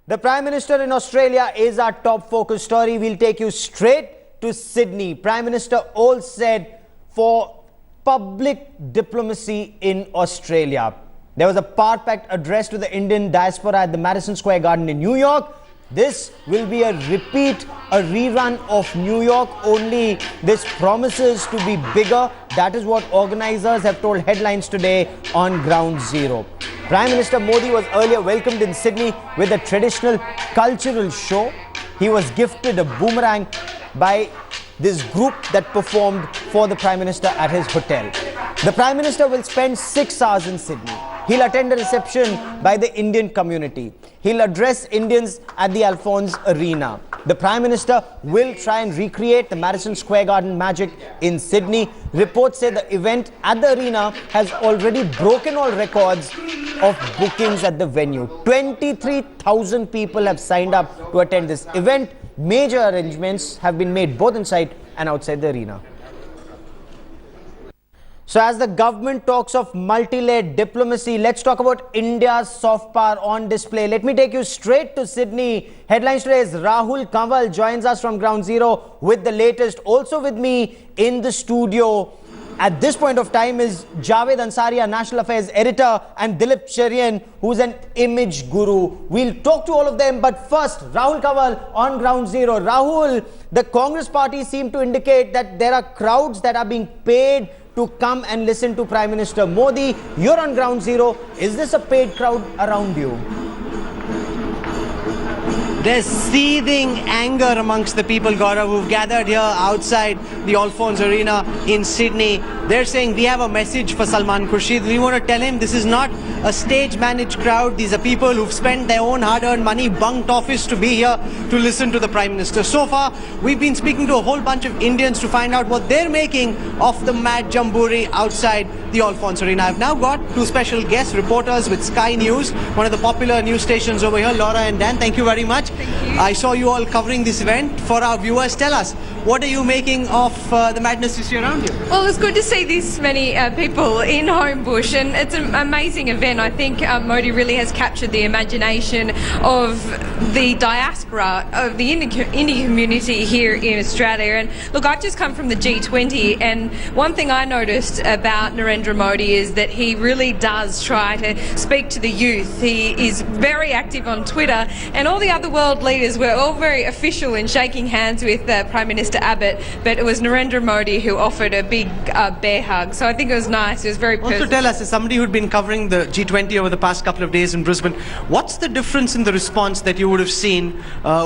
The Prime Minister in Australia is our top focus story. We'll take you straight to Sydney. Prime Minister all said for public diplomacy in Australia. There was a power-packed address to the Indian diaspora at the Madison Square Garden in New York. This will be a repeat, a rerun of New York, only this promises to be bigger. That is what organizers have told Headlines today on Ground Zero. Prime Minister Modi was earlier welcomed in Sydney with a traditional cultural show. He was gifted a boomerang by this group that performed for the Prime Minister at his hotel. The Prime Minister will spend 6 hours in Sydney. He'll attend a reception by the Indian community. He'll address Indians at the Allphones Arena. The Prime Minister will try and recreate the Madison Square Garden magic in Sydney. Reports say the event at the arena has already broken all records of bookings at the venue. 23,000 people have signed up to attend this event. Major arrangements have been made both inside and outside the arena. So as the government talks of multi-layered diplomacy, let's talk about India's soft power on display. Let me take you straight to Sydney. Headlines today is Rahul Kanwal joins us from Ground Zero with the latest. Also with me in the studio at this point of time is Javed Ansari, National Affairs Editor, and Dilip Cherian, who's an image guru. We'll talk to all of them, but first, Rahul Kanwal on Ground Zero. Rahul, the Congress party seem to indicate that there are crowds that are being paid to come and listen to Prime Minister Modi. You're on Ground Zero. Is this a paid crowd around you? There's seething anger amongst the people, Gaurav, who've gathered here outside the Allphones Arena in Sydney. They're saying, we have a message for Salman Khurshid. We want to tell him this is not a stage-managed crowd. These are people who've spent their own hard-earned money, bunked office to be here to listen to the Prime Minister. So far, we've been speaking to a whole bunch of Indians to find out what they're making of the mad jamboree outside the Allphones Arena. I've now got two special guest reporters with Sky News, one of the popular news stations over here, Laura and Dan. Thank you very much. Thank you. I saw you all covering this event. For our viewers, tell us, what are you making of the madness you see around you? Well, it's good to see this many people in Homebush, and it's an amazing event. I think Modi really has captured the imagination of the diaspora, of the Indian community here in Australia. And look, I've just come from the G20, and one thing I noticed about Narendra Modi is that he really does try to speak to the youth. He is very active on Twitter, and all the other world leaders were all very official in shaking hands with Prime Minister Abbott, but it was Narendra Modi who offered a big bear hug. So I think it was nice. It was very personal. Also tell us, as somebody who'd been covering the G20 over the past couple of days in Brisbane, what's the difference in the response that you would have seen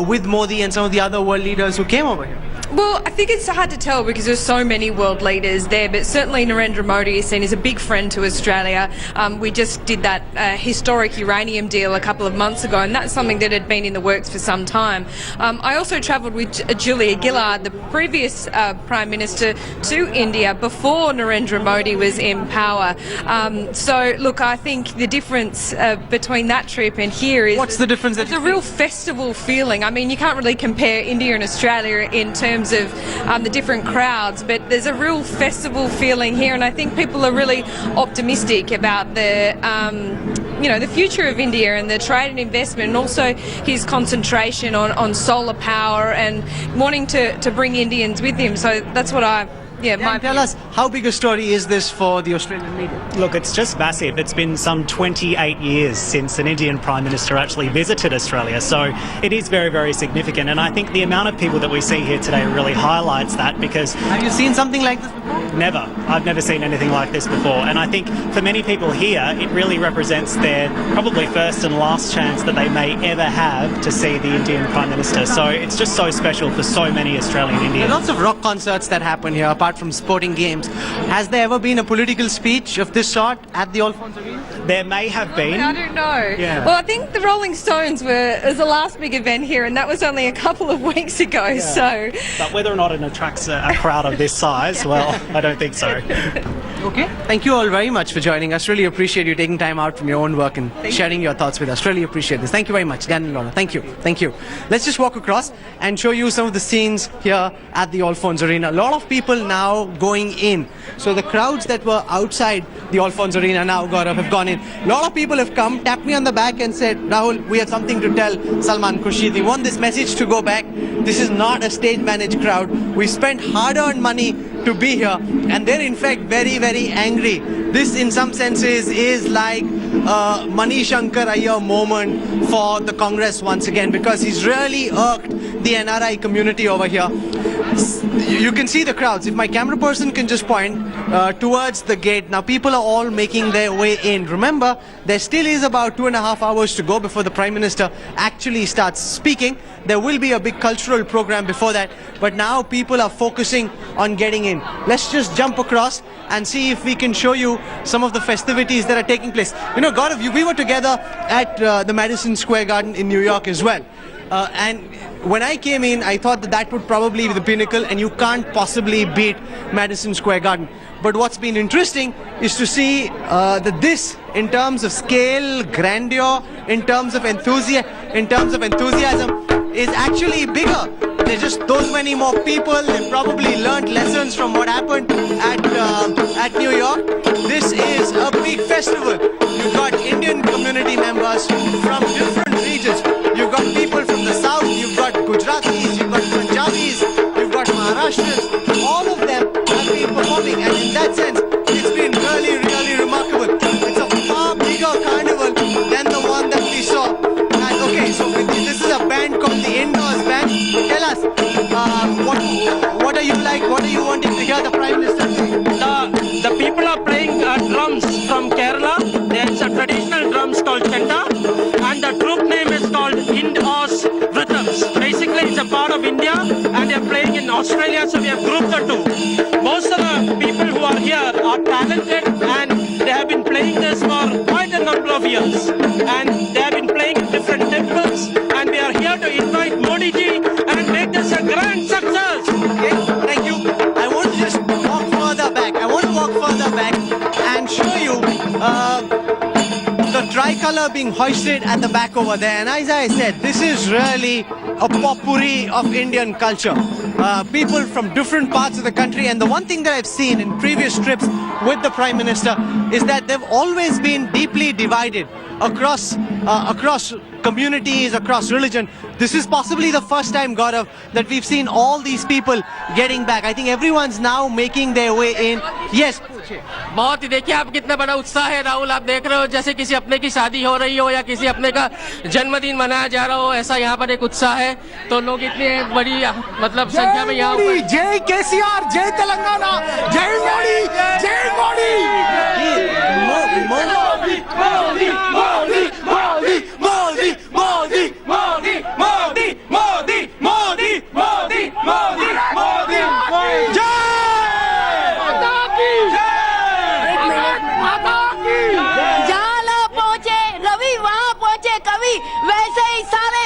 with Modi and some of the other world leaders who came over here? Well, I think it's hard to tell because there's so many world leaders there, but certainly Narendra Modi is seen as a big friend to Australia. We just did that historic uranium deal a couple of months ago, and that's something that had been in the works for some time. I also travelled with Julia Gillard, the previous Prime Minister, to India before Narendra Modi was in power. So, look, I think the difference between that trip and here is... What's the difference? It's a real festival feeling. I mean, you can't really compare India and Australia in terms of the different crowds, but there's a real festival feeling here, and I think people are really optimistic about the the future of India and the trade and investment, and also his concentration on solar power and wanting to bring Indians with him. So that's what Tell us, how big a story is this for the Australian media? Look, it's just massive. It's been some 28 years since an Indian Prime Minister actually visited Australia, so it is very, very significant. And I think the amount of people that we see here today really highlights that, because... Have you seen something like this before? Never. I've never seen anything like this before. And I think for many people here, it really represents their probably first and last chance that they may ever have to see the Indian Prime Minister. So it's just so special for so many Australian Indians. There are lots of rock concerts that happen here, apart from sporting games. Has there ever been a political speech of this sort at the Allphones Arena? There may have been. I don't know. Yeah. Well, I think the Rolling Stones was the last big event here, and that was only a couple of weeks ago. Yeah. So, but whether or not it attracts a crowd of this size, well, I don't think so. Okay. Thank you all very much for joining us. Really appreciate you taking time out from your own work and sharing your thoughts with us. Really appreciate this. Thank you very much, Dan and Laura. Thank you. Thank you. Let's just walk across and show you some of the scenes here at the Allphones Arena. A lot of people now going in. So the crowds that were outside the Allphones Arena now, Gaurav, have gone in. A lot of people have come, tapped me on the back and said, Rahul, we have something to tell Salman Khurshid. We want this message to go back. This is not a stage-managed crowd. We spent hard-earned money to be here, and they're in fact very, very angry. This in some senses is like a Mani Shankar Iyer moment for the Congress once again, because he's really irked the NRI community over here. You can see the crowds. If my camera person can just point towards the gate. Now people are all making their way in. Remember, there still is about 2.5 hours to go before the Prime Minister actually starts speaking. There will be a big cultural program before that, but now people are focusing on getting in. Let's just jump across and see if we can show you some of the festivities that are taking place. You know, Gaurav, we were together at the Madison Square Garden in New York as well. And when I came in, I thought that that would probably be the pinnacle, and you can't possibly beat Madison Square Garden. But what's been interesting is to see that this, in terms of scale, grandeur, in terms of enthusiasm, is actually bigger. There's just those many more people. They've probably learned lessons from what happened at New York. This is a big festival. You've got Indian community members from different regions. You've got people from the south. You've got Gujaratis. You've got Punjabis. You've got Maharashtrians. All of them have been performing, and in that sense, it's been really, really remarkable. It's a far bigger carnival than the one that we saw. And okay, so this is a band called the Indoors Band. Tell us, what are you like? What are you wanting to hear the Prime Minister say? The people are playing drums from Kerala. There's a traditional drums called Chanta, and the troupe name is called Indoors Rhythms. Basically, it's a part of India, and they're playing in Australia, so we have grouped the two. Most of the people who are here are talented, and they have been playing this for quite a number of years. And they have been playing in different temples, and we are here to invite Modi ji and make this a grand success. Okay, thank you. I want to just walk further back. And show you the tricolour being hoisted at the back over there. And as I said, this is really a potpourri of Indian culture. People from different parts of the country. And the one thing that I've seen in previous trips with the Prime Minister is that they've always been deeply divided across communities, across religion. This is possibly the first time, Gaurav, that we've seen all these people getting back. I think everyone's now making their way in. Yes. बहुत ही देखिए आप कितना बड़ा उत्साह है राहुल, आप देख रहे हो जैसे किसी अपने की शादी हो रही हो या किसी अपने का जन्मदिन मनाया जा रहा हो, ऐसा यहाँ पर एक उत्साह है. तो लोग इतनी बड़ी मतलब संख्या में यहाँ जय केसीआर, जय तेलंगाना, जय मोदी, जय मोदी, मोदी, मोदी, मोदी, मोदी, मोदी, मोदी, मोदी, मोदी, मोदी, मोदी, मोदी, मोदी, मोदी, जय माता की जहाँ ना पहुँचे रवि वहाँ पहुँचे कवि. वैसे ही सारे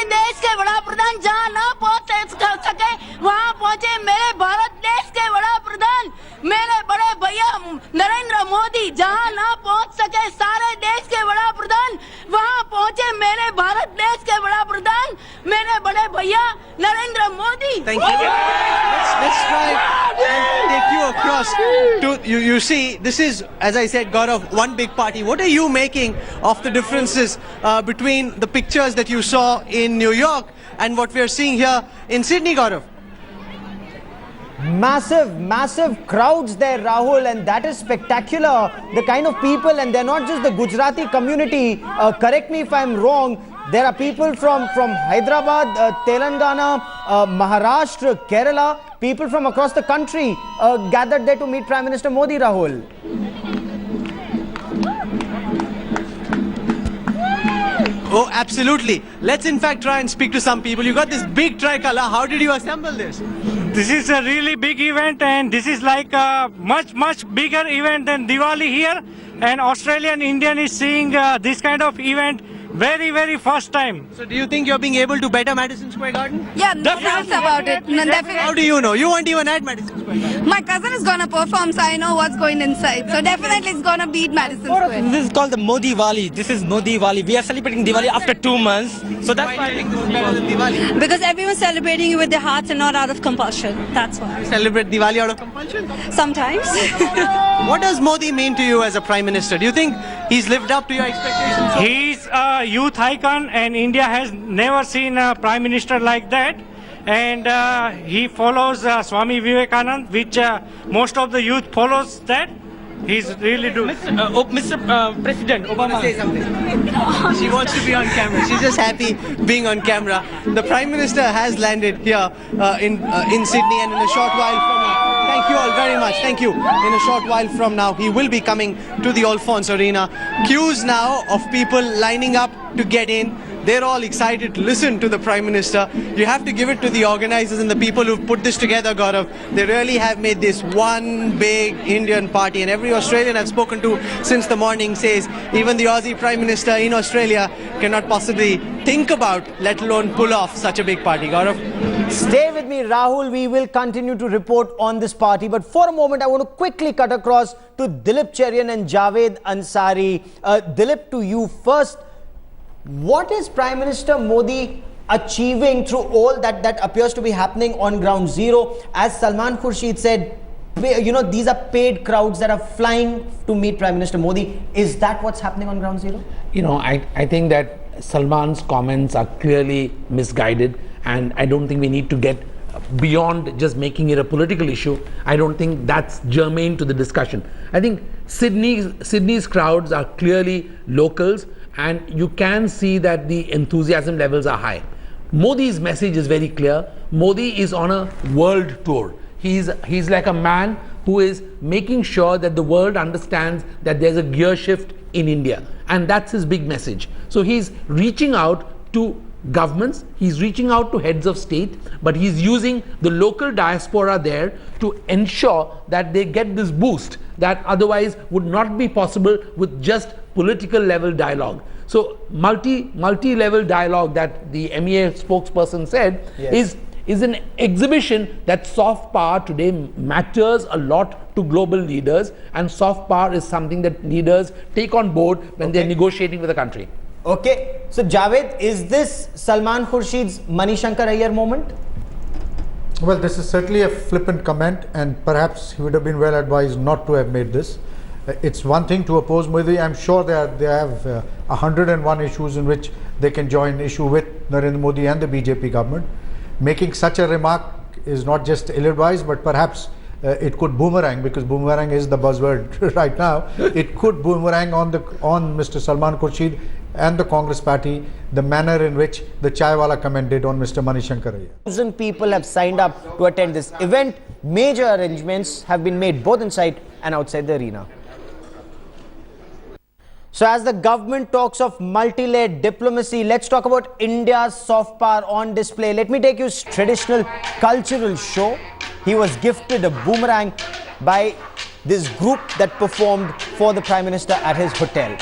देश के बड़ा प्रधान जहाँ ना पहुँच सके वहाँ पहुँचे मेरे भारत देश के बड़ा प्रधान, मेरे बड़े भैया नरेंद्र मोदी. जहाँ ना पहुँच सके सारे देश के बड़ा प्रधान वहाँ पहुँचे मेरे भारत देश के बड़ा प्रधान, मेरे बड़े भैया Narendra Modi. Thank you. Let's try and take you across to you see, this is, as I said, Gaurav, one big party. What are you making of the differences between the pictures that you saw in New York and what we are seeing here in Sydney, Gaurav? Massive crowds there, Rahul, and that is spectacular. The kind of people, and they're not just the Gujarati community. Correct me if I'm wrong. There are people from Hyderabad, Telangana, Maharashtra, Kerala, people from across the country gathered there to meet Prime Minister Modi, Rahul. Oh, absolutely. Let's in fact try and speak to some people. You got this big tricolour. How did you assemble this? This is a really big event, and this is like a much bigger event than Diwali here. And Australian Indian is seeing this kind of event very, very first time. So do you think you're being able to better Madison Square Garden? Yeah, no doubts about it. No, How definitely. do you know? You weren't even at Madison Square Garden. My cousin is gonna perform, so I know what's going inside. So definitely it's gonna beat Madison Square. This is called the Modi Diwali. This is Modi Diwali. We are celebrating Diwali after 2 months. So that's Why do you think this is better than Diwali? Because everyone's celebrating it with their hearts and not out of compulsion. That's why. Celebrate Diwali out of compulsion? Sometimes. What does Modi mean to you as a Prime Minister? Do you think he's lived up to your expectations? He's a youth icon, and India has never seen a prime minister like that. And he follows Swami Vivekananda, which most of the youth follows that. He's really do. Mr. President Obama. Say something. She wants to be on camera. She's just happy being on camera. The Prime Minister has landed here in Sydney, and in a short while from now, thank you all very much. Thank you. In a short while from now, he will be coming to the Allphones Arena. Queues now of people lining up to get in. They're all excited to listen to the Prime Minister. You have to give it to the organizers and the people who've put this together, Gaurav. They really have made this one big Indian party, and every Australian I've spoken to since the morning says even the Aussie Prime Minister in Australia cannot possibly think about, let alone pull off such a big party. Gaurav? Stay with me, Rahul. We will continue to report on this party. But for a moment, I want to quickly cut across to Dilip Cherian and Javed Ansari. Dilip, to you first. What is Prime Minister Modi achieving through all that appears to be happening on ground zero? As Salman Khurshid said, you know, these are paid crowds that are flying to meet Prime Minister Modi. Is that what's happening on ground zero? You know, I think that Salman's comments are clearly misguided, and I don't think we need to get beyond just making it a political issue. I don't think that's germane to the discussion. I think Sydney's crowds are clearly locals, and you can see that the enthusiasm levels are high. Modi's message is very clear. Modi is on a world tour. He's like a man who is making sure that the world understands that there's a gear shift in India, and that's his big message. So he's reaching out to governments, he's reaching out to heads of state, but he's using the local diaspora there to ensure that they get this boost that otherwise would not be possible with just political level dialogue. So multi-level dialogue that the MEA spokesperson said is an exhibition that soft power today matters a lot to global leaders, and soft power is something that leaders take on board when they're negotiating with a country. Okay, so Javed, is this Salman Khurshid's Manishankar Iyer moment? Well, this is certainly a flippant comment, and perhaps he would have been well advised not to have made this. It's one thing to oppose Modi. I'm sure they have 101 issues in which they can join issue with Narendra Modi and the BJP government. Making such a remark is not just ill-advised, but perhaps it could boomerang, because boomerang is the buzzword right now. It could boomerang on Mr. Salman Khurshid and the Congress party, the manner in which the Chaiwala commented on Mr. Manishankar Iyer. 1,000 people have signed up to attend this event. Major arrangements have been made both inside and outside the arena. So as the government talks of multi-layered diplomacy, let's talk about India's soft power on display. Let me take you to traditional cultural show. He was gifted a boomerang by this group that performed for the Prime Minister at his hotel.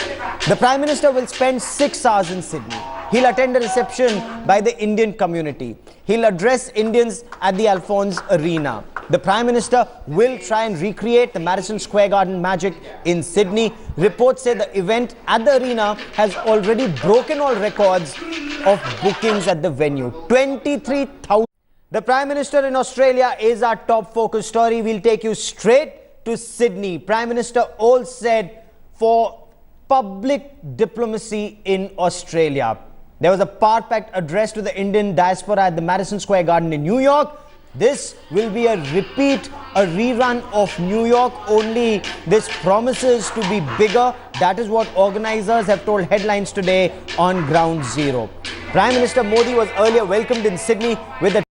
The Prime Minister will spend 6 hours in Sydney. He'll attend a reception by the Indian community. He'll address Indians at the Allphones Arena. The Prime Minister will try and recreate the Madison Square Garden magic in Sydney. Reports say the event at the arena has already broken all records of bookings at the venue. 23,000. The Prime Minister in Australia is our top focus story. We'll take you straight to Sydney. Prime Minister all said for public diplomacy in Australia. There was a power-packed address to the Indian diaspora at the Madison Square Garden in New York. This will be a repeat, a rerun of New York, only this promises to be bigger. That is what organizers have told Headlines today on Ground Zero. Prime Minister Modi was earlier welcomed in Sydney with a